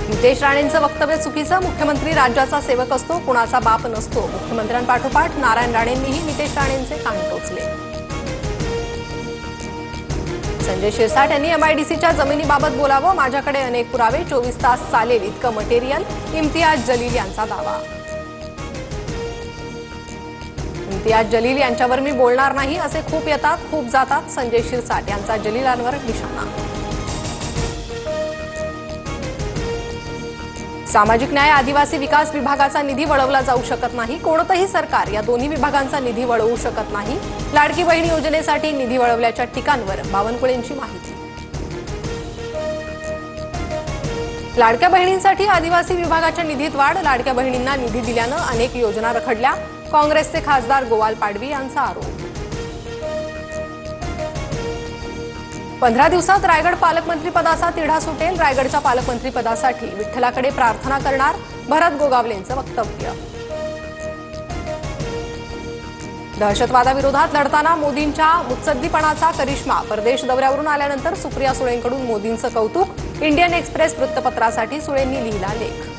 नितेश राणेंचं वक्तव्य चुकीचं। मुख्यमंत्री राज्याचा सेवक असतो, कुणाचा बाप नसतो। मुख्यमंत्र्यांपाठोपाठ नारायण राणेंनीही नितेश राणेंचे कान टोचले। संजय शिरसाट यांनी MIDCच्या जमिनीबाबत बोलावं। माझ्याकडे अनेक पुरावे, 24 तास चालेल इतकं मटेरियल। इम्तियाज जलील यांचा दावा। इम्तियाज जलील यांच्यावर मी बोलणार नाही, असे खूप येतात खूप जातात। संजय शिरसाट यांचा जलीलांवर निशाणा। सामाजिक न्याय आदिवासी विकास विभागाचा निधी वळवला जाऊ शकत नाही। कोणतंही सरकार या दोन्ही विभागांचा निधी वळवू शकत नाही। लाडकी बहीण योजनेसाठी निधी वळवल्याच्या टीकांवर बावनकुळेंची माहिती। लाडक्या बहिणींसाठी आदिवासी विभागाच्या निधीत वाढ। लाडक्या बहिणींना निधी दिल्यानं अनेक योजना रखडल्या। काँग्रेसचे खासदार गोवाल पाडवी यांचा आरोप। 15 दिवसात रायगड पालकमंत्री पदाचा तिढा सुटेल। रायगडच्या पालकमंत्री पदासाठी विठ्ठलाकडे प्रार्थना करणार। भरत गोगावलेंचं वक्तव्य। दहशतवादाविरोधात लढताना मोदींच्या मुत्सद्दीपणाचा करिश्मा। परदेश दौऱ्यावरून आल्यानंतर सुप्रिया सुळेंकडून मोदींचं कौतुक। इंडियन एक्सप्रेस वृत्तपत्रासाठी सुळेंनी लिहिला लेख।